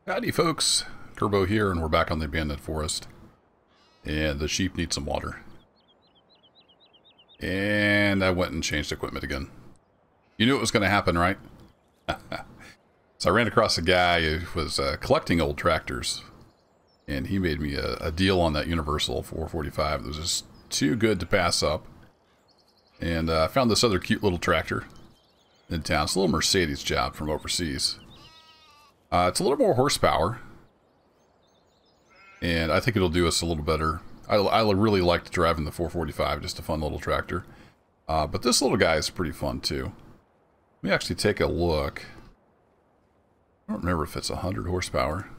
Howdy folks, Turbo here, and we're back on the abandoned forest. And the sheep need some water. And I went and changed equipment again. You knew it was going to happen, right? So I ran across a guy who was collecting old tractors. And he made me a deal on that Universal 445 that was just too good to pass up. And I found this other cute little tractor in town. It's a little Mercedes job from overseas. It's a little more horsepower, and I think it'll do us a little better. I really liked driving the 445, just a fun little tractor. But this little guy is pretty fun too. Let me actually take a look. I don't remember if it's 100 horsepower.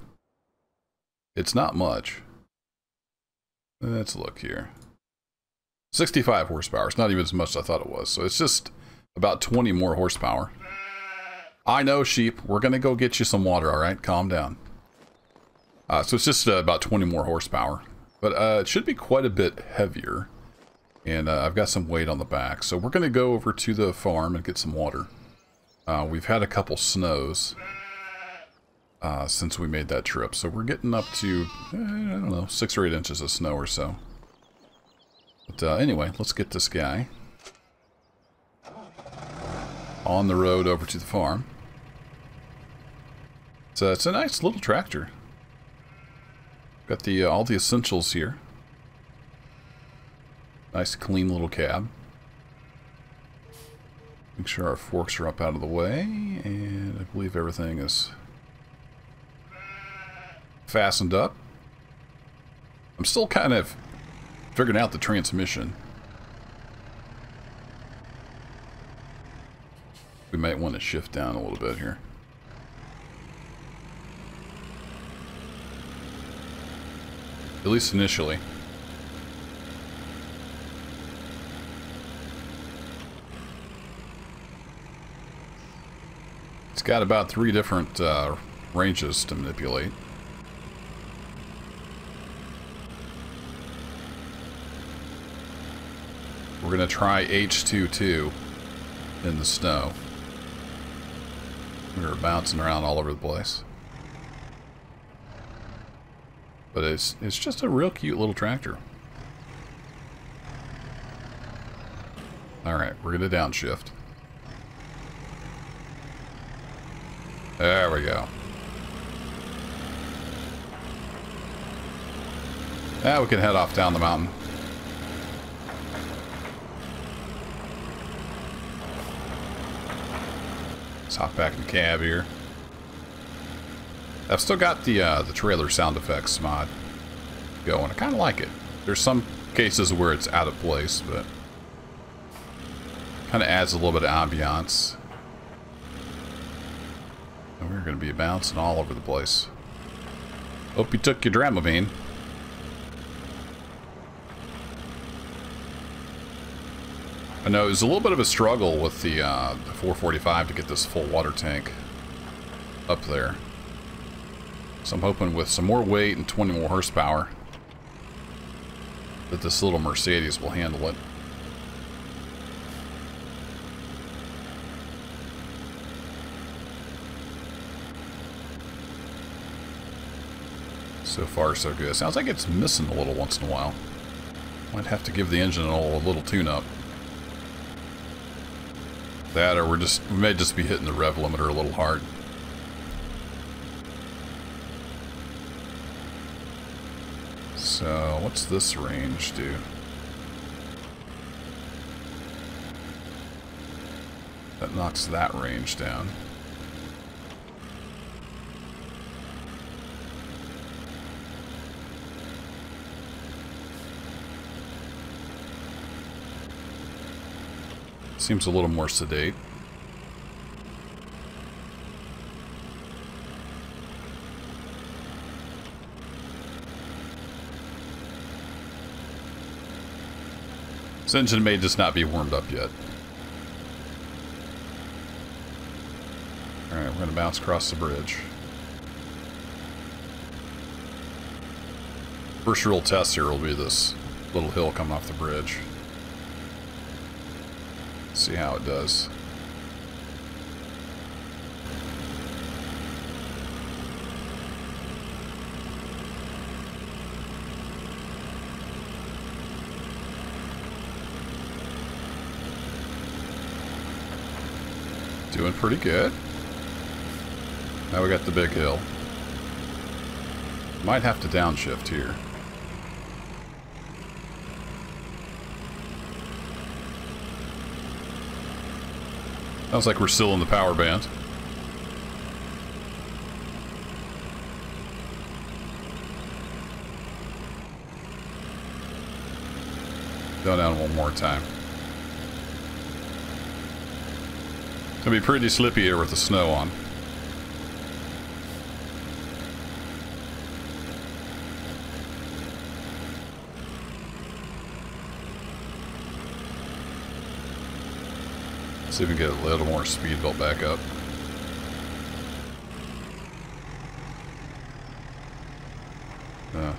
It's not much. Let's look here. 65 horsepower. It's not even as much as I thought it was. So it's just about 20 more horsepower. I know, sheep. We're going to go get you some water, all right? Calm down. So it's just about 20 more horsepower. But it should be quite a bit heavier. And I've got some weight on the back. So we're going to go over to the farm and get some water. We've had a couple snows since we made that trip. So we're getting up to, I don't know, 6 or 8 inches of snow or so. But anyway, let's get this guy on the road over to the farm. So it's a nice little tractor. Got the all the essentials here. Nice clean little cab. Make sure our forks are up out of the way, and I believe everything is fastened up. I'm still kind of figuring out the transmission. We might want to shift down a little bit here. At least initially. It's got about 3 different ranges to manipulate. We're going to try H22 in the snow. We were bouncing around all over the place. But it's just a real cute little tractor. Alright, we're going to downshift. There we go. Now we can head off down the mountain. Let's hop back in the cab here. I've still got the trailer sound effects mod going. I kind of like it. There's some cases where it's out of place, but kind of adds a little bit of ambiance. And we're going to be bouncing all over the place. Hope you took your Dramamine. I know it was a little bit of a struggle with the 445 to get this full water tank up there. So I'm hoping with some more weight and 20 more horsepower that this little Mercedes will handle it. So far so good. Sounds like it's missing a little once in a while. Might have to give the engine a little tune-up. That, or we may just be hitting the rev limiter a little hard. So, what's this range do? That knocks that range down. Seems a little more sedate. This engine may just not be warmed up yet. Alright, we're going to bounce across the bridge. First real test here will be this little hill coming off the bridge. See how it does. doing pretty good. Now we got the big hill. Might have to downshift here. Sounds like we're still in the power band. Go down one more time. It's gonna be pretty slippy here with the snow on. See if we can get a little more speed built back up.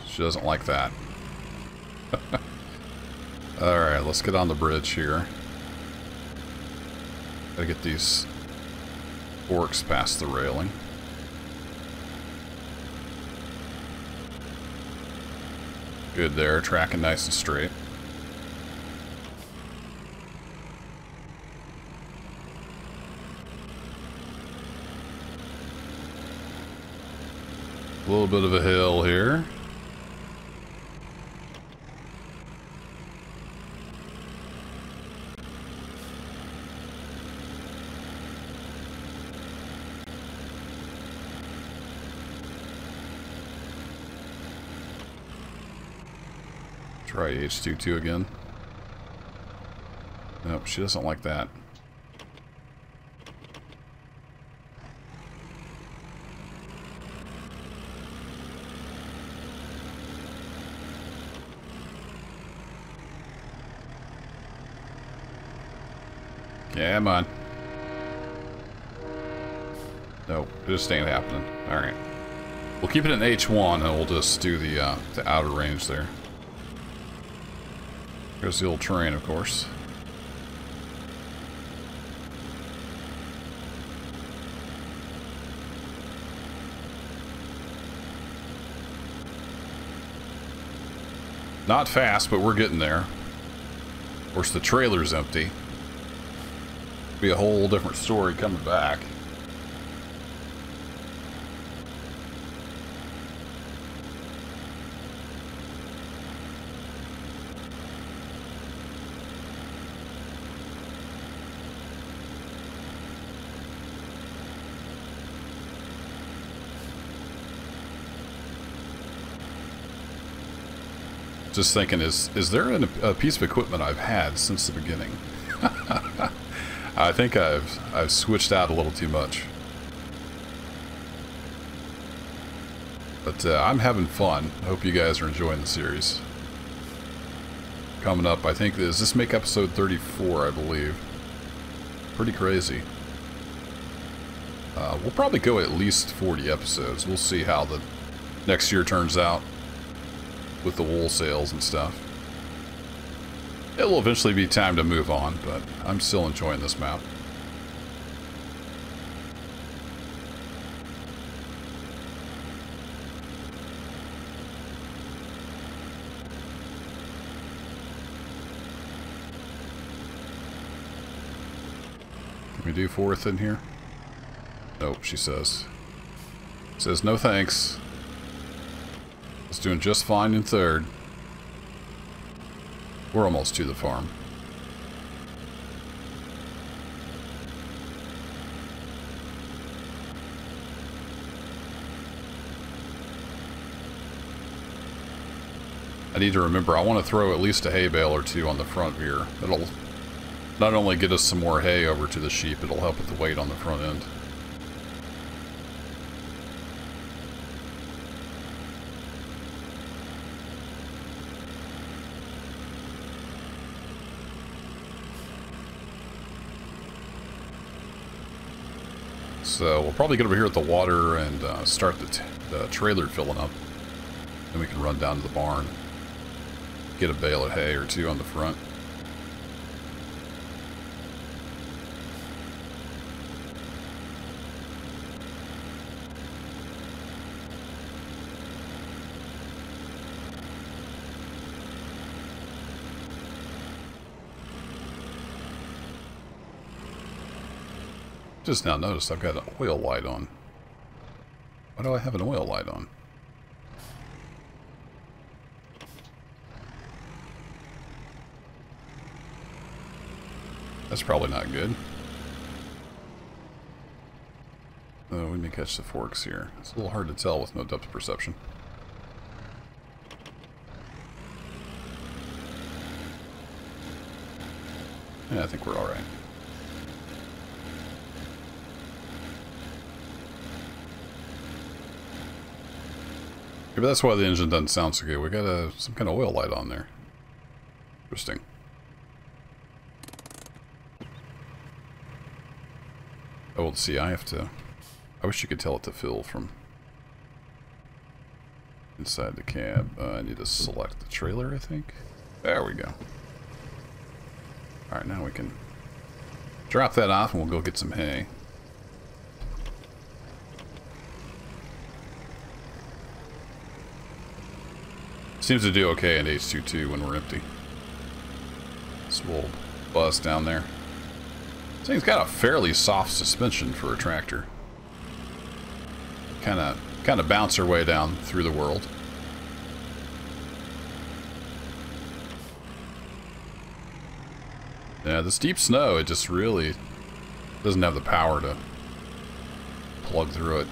She doesn't like that. Alright, let's get on the bridge here. Gotta get these forks past the railing. Good there, tracking nice and straight. A little bit of a hill here. Try H22 again. Nope, she doesn't like that. Come on. Nope, it just ain't happening. Alright. We'll keep it in H1 and we'll just do the outer range there. There's the old terrain, of course. Not fast, but we're getting there. Of course, the trailer's empty. Be a whole different story coming back. Just thinking, is there a piece of equipment I've had since the beginning? I think I've switched out a little too much. But I'm having fun. I hope you guys are enjoying the series. Coming up, I think, does this make episode 34, I believe. Pretty crazy. We'll probably go at least 40 episodes. We'll see how the next year turns out with the wool sales and stuff. It will eventually be time to move on, but I'm still enjoying this map. Can we do fourth in here? Nope, she says. Says no thanks. It's doing just fine in third. We're almost to the farm. I need to remember, I want to throw at least a hay bale or two on the front here. It'll not only get us some more hay over to the sheep, it'll help with the weight on the front end. So we'll probably get over here at the water and start the trailer filling up. Then we can run down to the barn. Get a bale of hay or two on the front. Just now noticed I've got an oil light on. Why do I have an oil light on? That's probably not good. Oh, we may catch the forks here. It's a little hard to tell with no depth perception. Yeah, I think we're alright. Yeah, but that's why the engine doesn't sound so good. We got some kind of oil light on there. Interesting. Oh, let's see, I wish you could tell it to fill from inside the cab. I need to select the trailer, I think. There we go. Alright, now we can drop that off and we'll go get some hay. Seems to do okay in H22 when we're empty. This little bus down there. This thing's got a fairly soft suspension for a tractor. Kind of bounce our way down through the world. Yeah, this deep snow, it just really doesn't have the power to plug through it.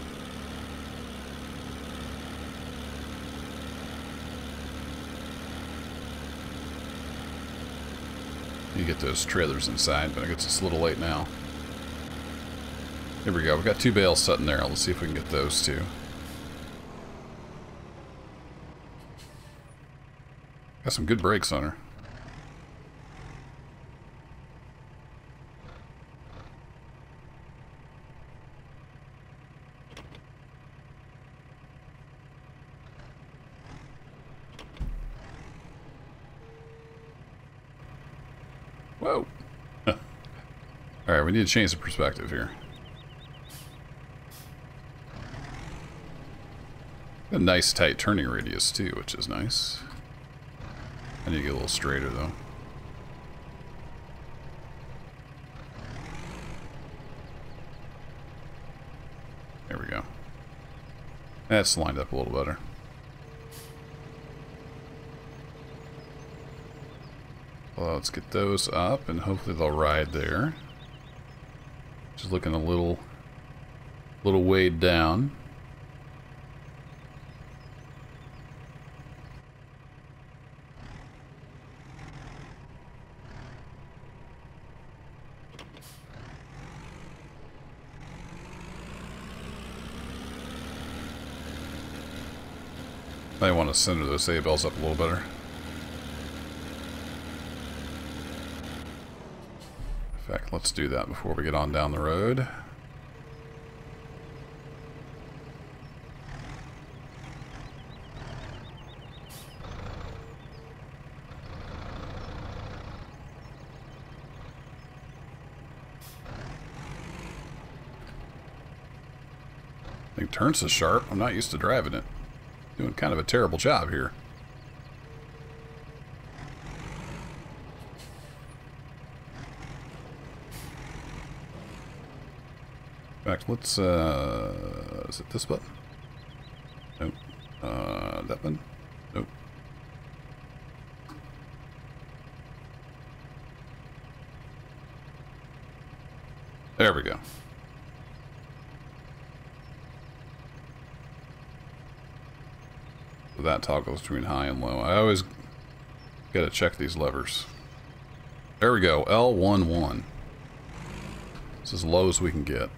You get those trailers inside, but I guess it's a little late now. Here we go. We got 2 bales sitting there. Let's see if we can get those two. Got some good brakes on her. Whoa. Alright, we need to change the perspective here. A nice tight turning radius too, which is nice. I need to get a little straighter though. There we go. That's lined up a little better. Well, let's get those up and hopefully they'll ride there. Just looking a little weighed down. Might want to center those hay bales up a little better. In fact, let's do that before we get on down the road. I think turns so sharp. I'm not used to driving it. Doing kind of a terrible job here. In fact, let's, is it this button? Nope. That button? Nope. There we go. So that toggles between high and low. I always gotta check these levers. There we go, L11. It's as low as we can get.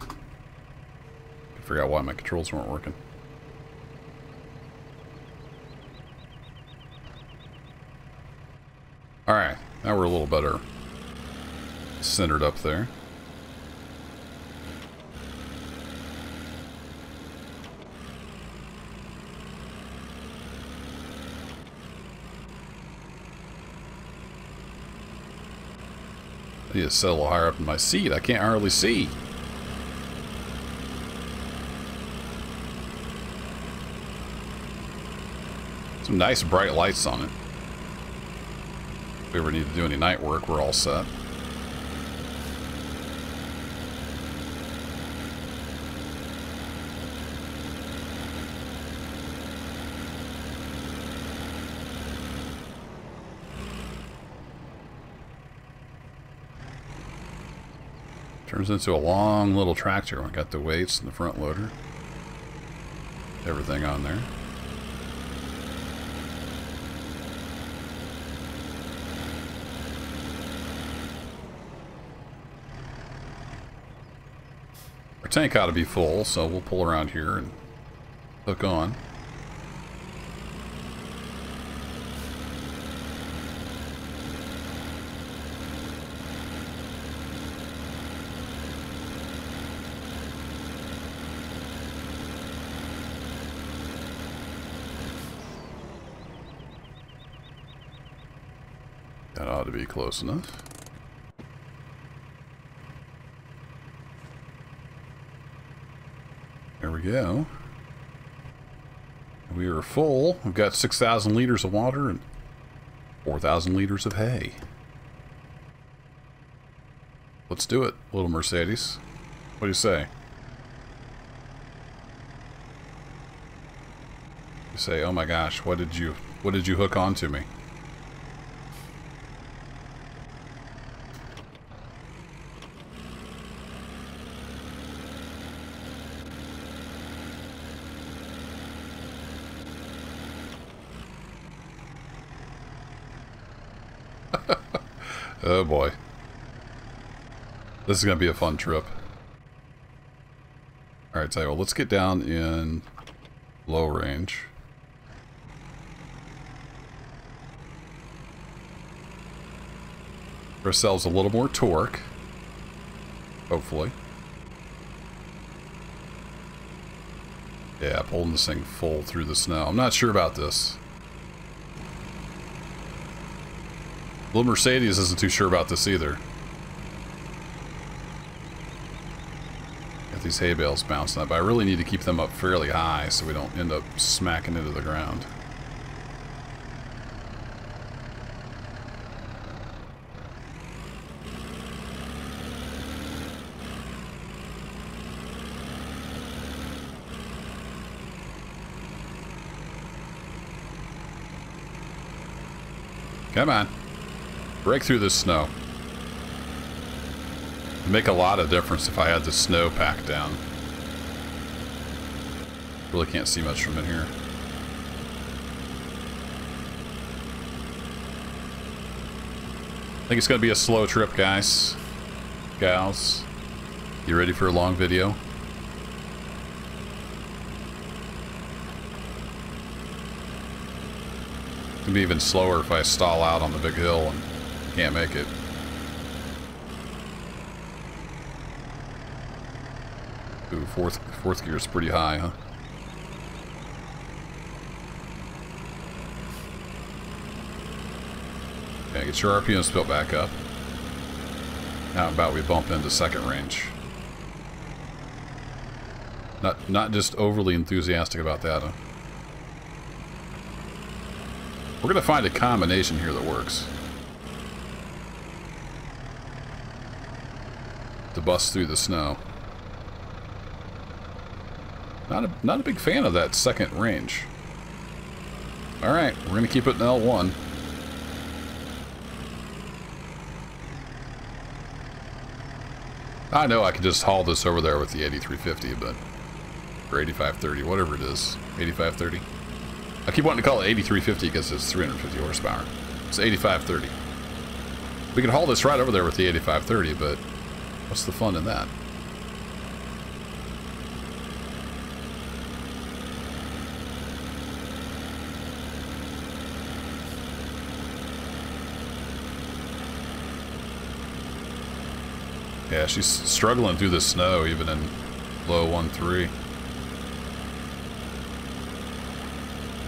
I forgot why my controls weren't working. Alright, now we're a little better centered up there. I need to set a little higher up in my seat. I can't hardly see. Some nice bright lights on it. If we ever need to do any night work, we're all set. Turns into a long little tractor. We got the weights and the front loader. Everything on there. Our tank ought to be full, so we'll pull around here and hook on. That ought to be close enough. There we go. We are full. We've got 6,000 liters of water and 4,000 liters of hay. Let's do it, little Mercedes. What do you say? You say, oh my gosh, what did you hook onto me? Oh boy. This is going to be a fun trip. Alright, tell you what, let's get down in low range. Give ourselves a little more torque. Hopefully. Yeah, pulling this thing full through the snow. I'm not sure about this. Little Mercedes isn't too sure about this either. Got these hay bales bouncing up. I really need to keep them up fairly high so we don't end up smacking into the ground. Come on. Break through this snow. It'd make a lot of difference if I had the snow packed down. Really can't see much from in here. I think it's going to be a slow trip, guys. Gals. You ready for a long video? It's going to be even slower if I stall out on the big hill and can't make it. Ooh, fourth gear is pretty high, huh? Okay, get your RPMs built back up. How about we bump into second range? Not just overly enthusiastic about that, huh? We're gonna find a combination here that works. To bust through the snow. Not a big fan of that second range. Alright, we're gonna keep it in L1. I know I could just haul this over there with the 8350, but or 8530, whatever it is. 8530. I keep wanting to call it 8350 because it's 350 horsepower. It's 8530. We could haul this right over there with the 8530, but what's the fun in that? Yeah, she's struggling through the snow even in low 1.3.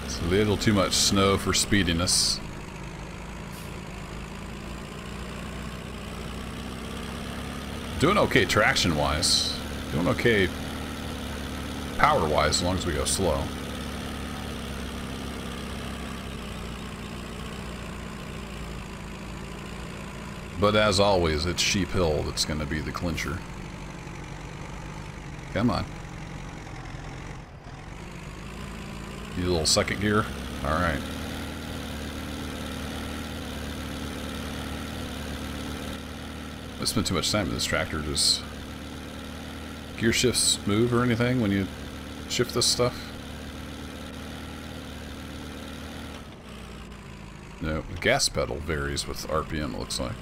It's a little too much snow for speediness. Doing okay traction-wise. Doing okay power-wise as long as we go slow. But as always, it's Sheep Hill that's going to be the clincher. Come on. Need a little second gear? Alright. I spent too much time in this tractor. Does gear shifts move or anything when you shift this stuff? No, the gas pedal varies with RPM, it looks like.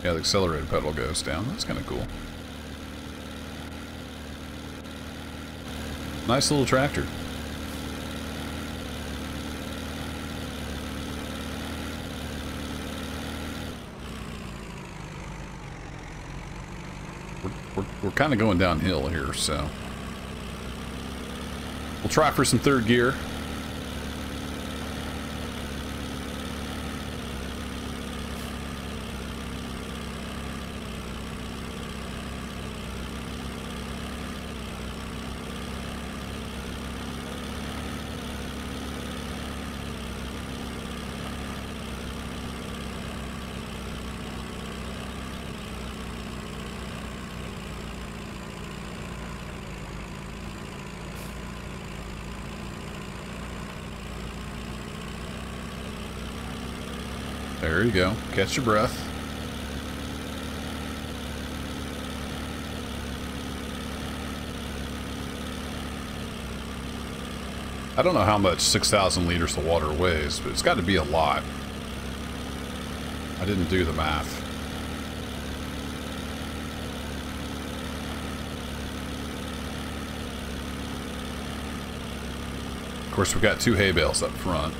Yeah, the accelerator pedal goes down. That's kind of cool. Nice little tractor. We're kind of going downhill here, so we'll try for some third gear. There you go. Catch your breath. I don't know how much 6,000 liters of water weighs, but it's got to be a lot. I didn't do the math. Of course, we've got 2 hay bales up front.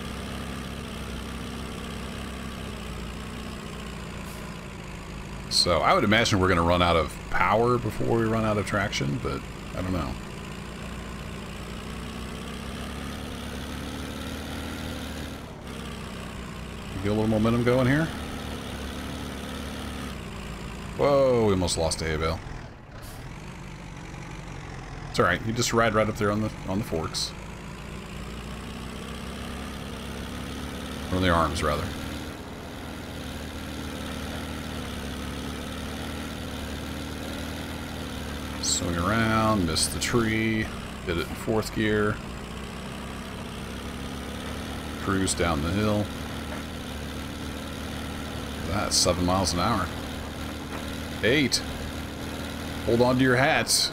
So I would imagine we're going to run out of power before we run out of traction, but I don't know. Get a little momentum going here. Whoa, we almost lost a hay bale. It's all right. You just ride right up there on the forks, or on the arms rather. Swing around, miss the tree, hit it in 4th gear, cruise down the hill. That's 7 miles an hour. 8. Hold on to your hats.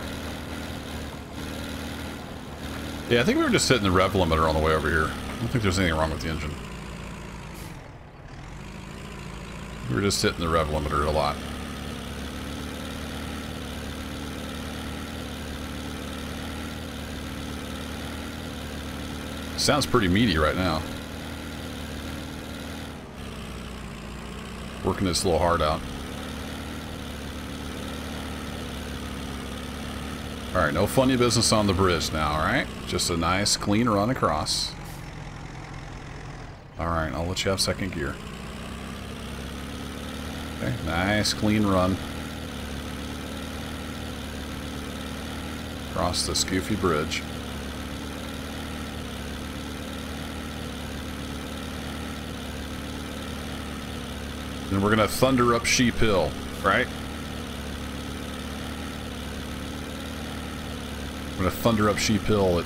Yeah, I think we were just hitting the rev limiter on the way over here. I don't think there's anything wrong with the engine. We were just hitting the rev limiter a lot. Sounds pretty meaty right now. Working this little hard out. Alright, no funny business on the bridge now, alright? Just a nice, clean run across. Alright, I'll let you have 2nd gear. Okay, nice, clean run. Across this goofy bridge. Then we're going to thunder up Sheep Hill, right? We're going to thunder up Sheep Hill at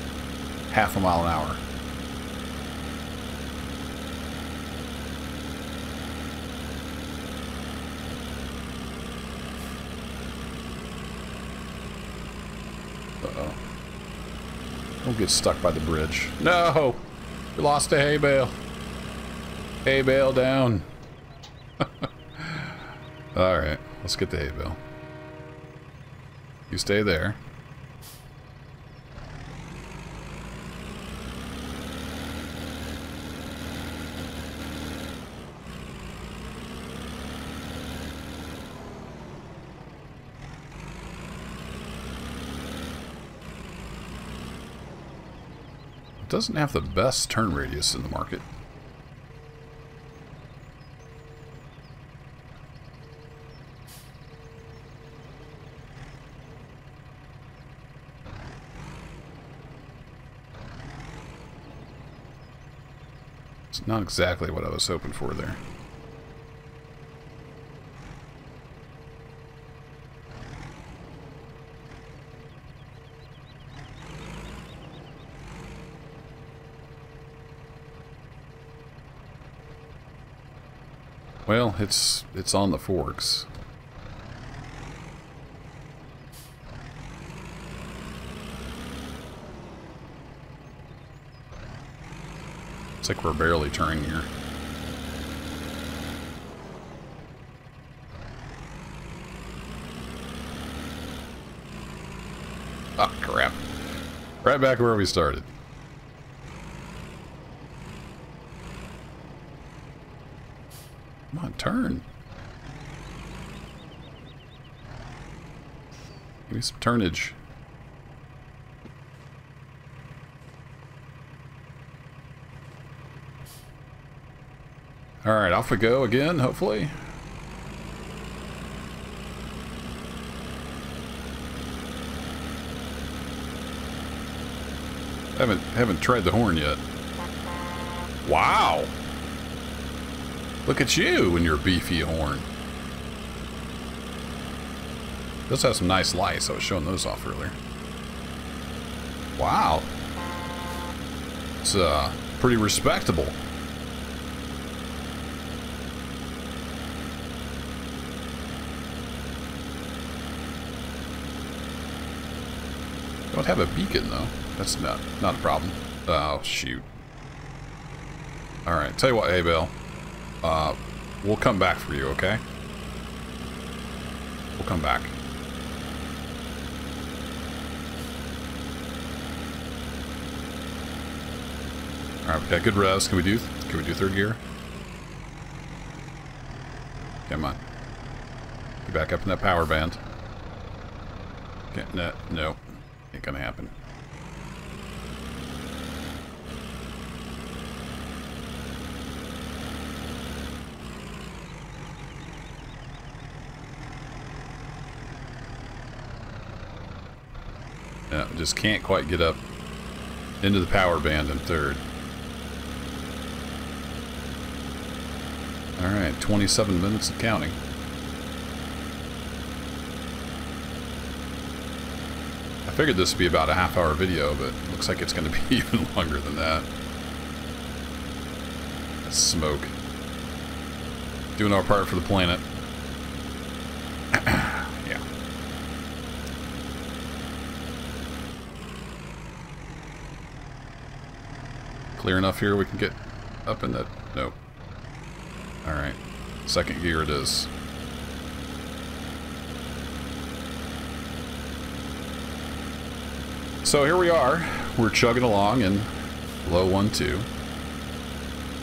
half a mile an hour. Uh-oh. Don't get stuck by the bridge. No! We lost a hay bale. Hay bale down. Alright, let's get the hay bale. You stay there. It doesn't have the best turn radius in the market. It's not exactly what I was hoping for there. Well, it's on the forks. It's like we're barely turning here. Ah, crap. Right back where we started. Come on, turn. Give me some turnage. Alright, off we go again, hopefully. Haven't tried the horn yet. Wow! Look at you and your beefy horn. Does have some nice lights. I was showing those off earlier. Wow. It's pretty respectable. Don't have a beacon though. That's not a problem. Oh shoot. All right. Tell you what, hey Bill. We'll come back for you, okay? We'll come back. All right, we got good res. Can we do third gear? Come on. Get back up in that power band. Okay, no. Ain't gonna happen. Yeah, just can't quite get up into the power band in third. Alright, 27 minutes of counting. I figured this would be about a half-hour video, but it looks like it's going to be even longer than that. That's smoke. Doing our part for the planet. Yeah. Clear enough here we can get up in that... Nope. Alright. Second gear it is. So here we are. We're chugging along in low 1-2.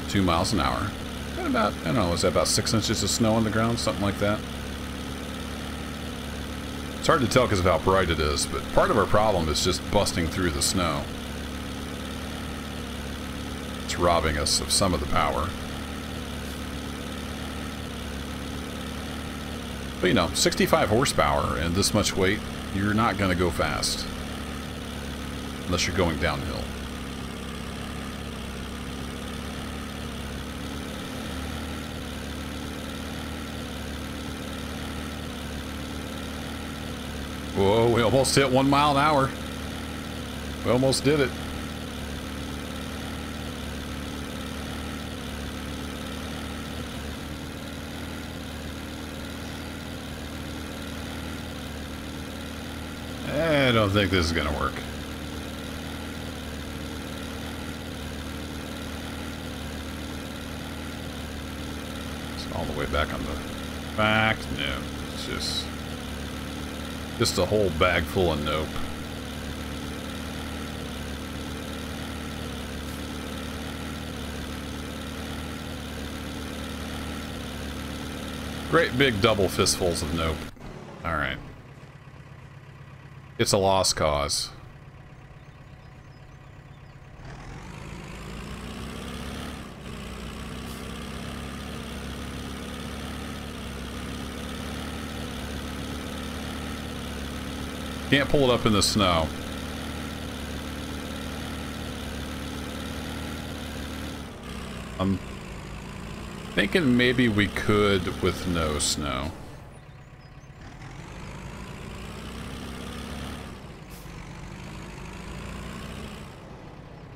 2 miles an hour. And about, I don't know, is that about 6 inches of snow on the ground? Something like that. It's hard to tell because of how bright it is, but part of our problem is just busting through the snow. It's robbing us of some of the power. But you know, 65 horsepower and this much weight, you're not going to go fast. Unless you're going downhill. Whoa, we almost hit 1 mile an hour. We almost did it. I don't think this is going to work. All the way back on the back. No, it's just a whole bag full of nope. Great big double fistfuls of nope. All right. It's a lost cause. Can't pull it up in the snow. I'm thinking maybe we could with no snow.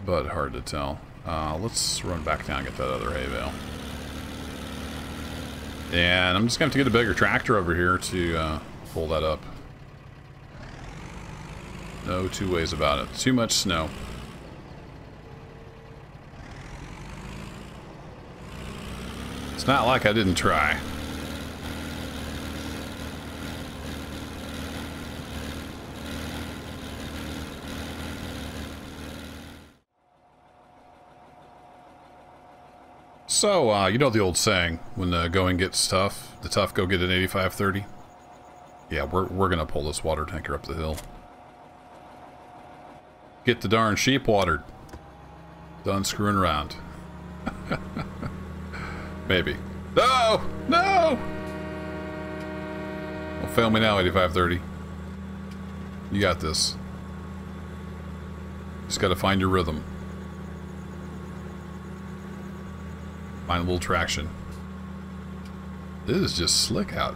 But hard to tell. Let's run back down and get that other hay bale. And I'm just going to have to get a bigger tractor over here to pull that up. No two ways about it. Too much snow. It's not like I didn't try. So, you know the old saying, when the going gets tough, the tough go get an 85-30? Yeah, we're gonna pull this water tanker up the hill. Get the darn sheep watered. Done screwing around. Maybe. No! No! Don't fail me now, 85-30. You got this. Just gotta find your rhythm. Find a little traction. This is just slick out.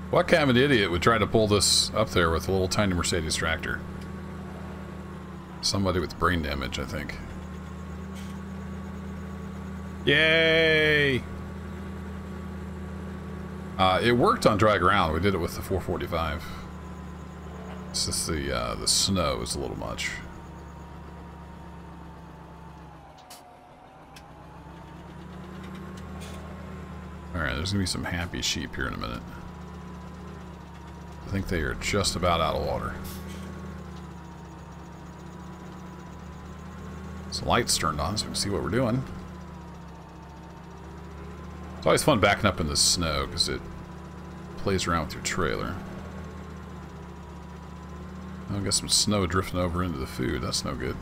What kind of an idiot would try to pull this up there with a little tiny Mercedes tractor? Somebody with brain damage, I think. Yay! It worked on dry ground. We did it with the 445. It's just the snow is a little much. Alright, there's gonna be some happy sheep here in a minute. I think they are just about out of water. So lights turned on so we can see what we're doing. It's always fun backing up in the snow because it plays around with your trailer. I got some snow drifting over into the food. That's no good.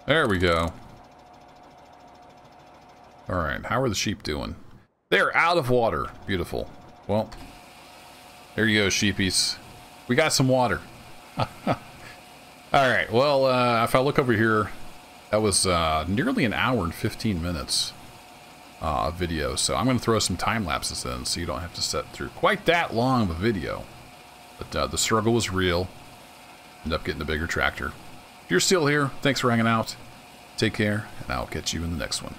There we go. Alright, how are the sheep doing? They're out of water. Beautiful. Well, there you go, sheepies. We got some water. Alright, well, if I look over here, that was nearly an hour and 15 minutes. Video, so I'm going to throw some time lapses in so you don't have to sit through quite that long of a video. But the struggle was real. End up getting a bigger tractor. If you're still here, thanks for hanging out. Take care, and I'll catch you in the next one.